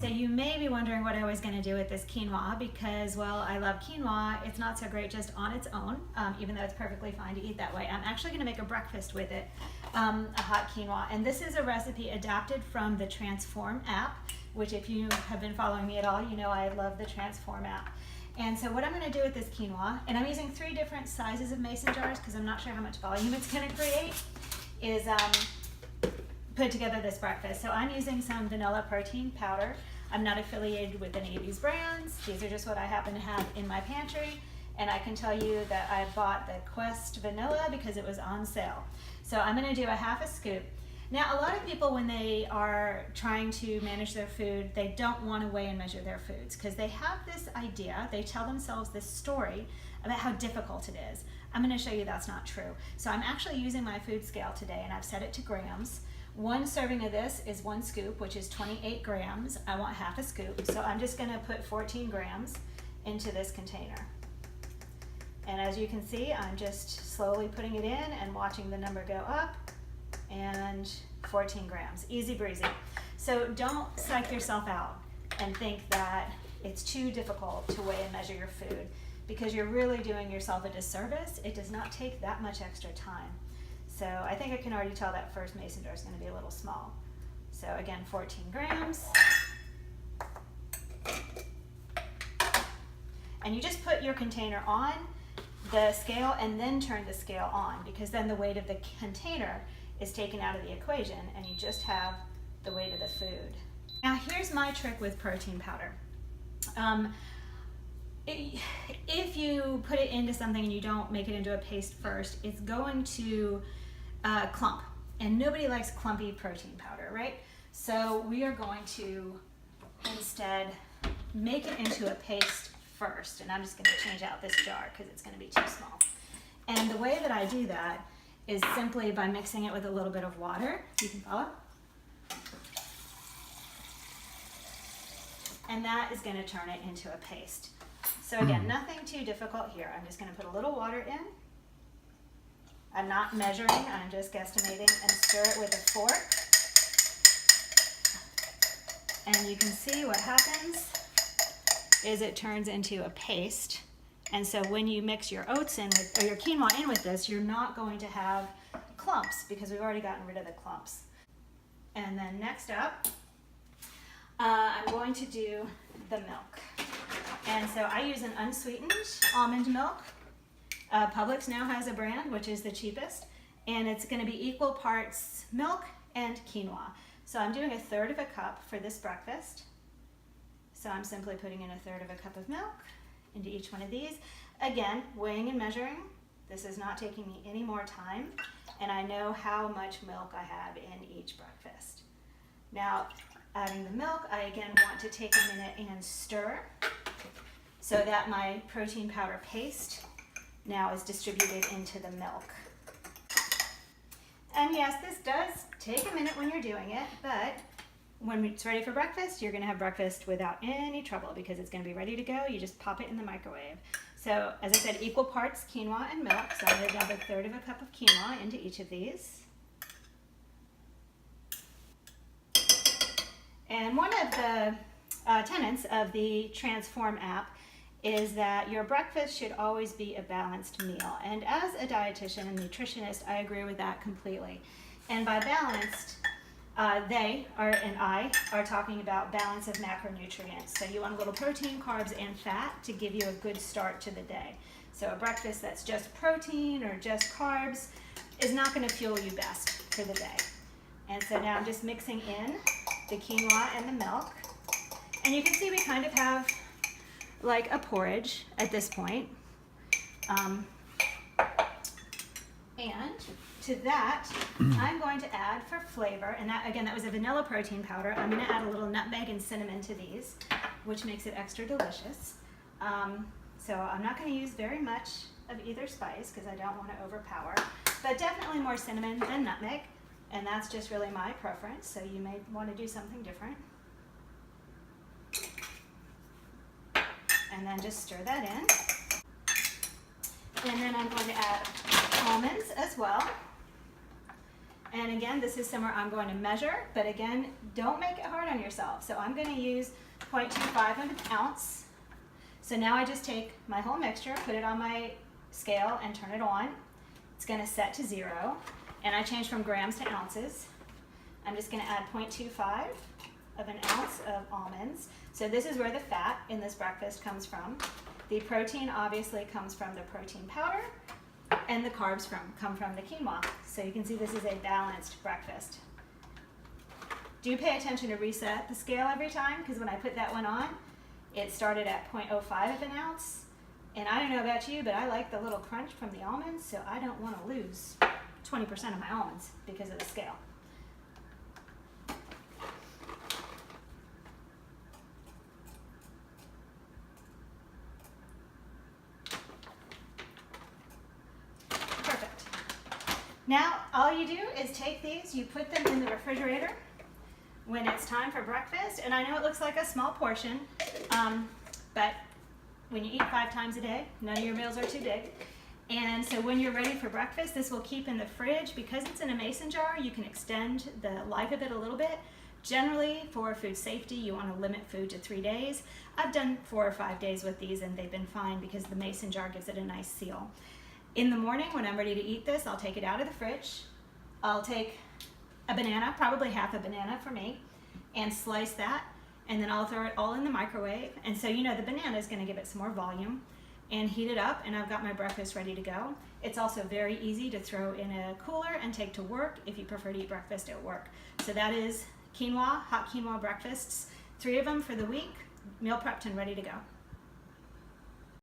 So you may be wondering what I was going to do with this quinoa because, well, I love quinoa. It's not so great just on its own, even though it's perfectly fine to eat that way. I'm actually going to make a breakfast with it, a hot quinoa. And this is a recipe adapted from the Transform app, which if you have been following me at all, you know I love the Transform app. And so what I'm going to do with this quinoa, and I'm using 3 different sizes of mason jars because I'm not sure how much volume it's going to create, is put together this breakfast. So I'm using some vanilla protein powder. I'm not affiliated with any of these brands. These are just what I happen to have in my pantry. And I can tell you that I bought the Quest Vanilla because it was on sale. So I'm gonna do a half a scoop. Now, a lot of people, when they are trying to manage their food, they don't want to weigh and measure their foods because they have this idea, they tell themselves this story about how difficult it is. I'm gonna show you that's not true. So I'm actually using my food scale today and I've set it to grams. 1 serving of this is 1 scoop, which is 28 grams. I want half a scoop, so I'm just gonna put 14 grams into this container. And as you can see, I'm just slowly putting it in and watching the number go up, and 14 grams, easy breezy. So don't psych yourself out and think that it's too difficult to weigh and measure your food because you're really doing yourself a disservice. It does not take that much extra time. So I think I can already tell that first mason jar is going to be a little small. So again, 14 grams. And you just put your container on the scale and then turn the scale on because then the weight of the container is taken out of the equation and you just have the weight of the food. Now here's my trick with protein powder. If you put it into something and you don't make it into a paste first, it's going to clump, and nobody likes clumpy protein powder, right? So we are going to instead make it into a paste first, and I'm just going to change out this jar because it's going to be too small. And the way that I do that is simply by mixing it with a little bit of water. You can follow? And that is going to turn it into a paste. So again, nothing too difficult here. I'm just going to put a little water in. I'm not measuring, I'm just guesstimating, and stir it with a fork. And you can see what happens is it turns into a paste. And so when you mix your oats in with, or your quinoa in with this, you're not going to have clumps because we've already gotten rid of the clumps. And then next up, I'm going to do the milk. And so I use an unsweetened almond milk. Publix now has a brand, which is the cheapest, and it's going to be equal parts milk and quinoa. So I'm doing 1/3 of a cup for this breakfast. So I'm simply putting in 1/3 of a cup of milk into each one of these. Again, weighing and measuring. This is not taking me any more time, and I know how much milk I have in each breakfast. Now, adding the milk, I again want to take a minute and stir so that my protein powder paste now is distributed into the milk. And yes, this does take a minute when you're doing it, but when it's ready for breakfast, you're gonna have breakfast without any trouble because it's gonna be ready to go. You just pop it in the microwave. So as I said, equal parts quinoa and milk. So I'm gonna dump 1/3 of a cup of quinoa into each of these. And one of the tenets of the Transform app is that your breakfast should always be a balanced meal. And as a dietitian and nutritionist, I agree with that completely. And by balanced, and I are talking about balance of macronutrients. So you want a little protein, carbs, and fat to give you a good start to the day. So a breakfast that's just protein or just carbs is not going to fuel you best for the day. And so now I'm just mixing in the quinoa and the milk. And you can see we kind of have like a porridge at this point. And to that, I'm going to add for flavor, and that, again, that was a vanilla protein powder. I'm going to add a little nutmeg and cinnamon to these, which makes it extra delicious. So I'm not going to use very much of either spice because I don't want to overpower, but definitely more cinnamon than nutmeg, and that's just really my preference, so you may want to do something different. And then just stir that in. And then I'm going to add almonds as well. and again, this is somewhere I'm going to measure, but again, don't make it hard on yourself. So I'm going to use 0.25 of an ounce. So now I just take my whole mixture, put it on my scale, and turn it on. It's going to set to 0, and I change from grams to ounces. I'm just going to add 0.25 of an ounce of almonds. So this is where the fat in this breakfast comes from. The protein obviously comes from the protein powder, and the carbs come from the quinoa. So you can see this is a balanced breakfast. Do pay attention to reset the scale every time, because when I put that one on, it started at 0.05 of an ounce. And I don't know about you, but I like the little crunch from the almonds, so I don't want to lose 20% of my almonds because of the scale. Perfect. Now, all you do is take these, you put them in the refrigerator when it's time for breakfast. And I know it looks like a small portion, but when you eat 5 times a day, none of your meals are too big. And so when you're ready for breakfast, this will keep in the fridge. Because it's in a mason jar, you can extend the life of it a little bit. Generally, for food safety, you want to limit food to 3 days. I've done 4 or 5 days with these, and they've been fine because the mason jar gives it a nice seal. In the morning, when I'm ready to eat this, I'll take it out of the fridge. I'll take a banana, probably half a banana for me, and slice that. And then I'll throw it all in the microwave. And so you know the banana is going to give it some more volume, and heat it up, and I've got my breakfast ready to go. It's also very easy to throw in a cooler and take to work if you prefer to eat breakfast at work. So that is quinoa, hot quinoa breakfasts, 3 of them for the week, meal prepped and ready to go.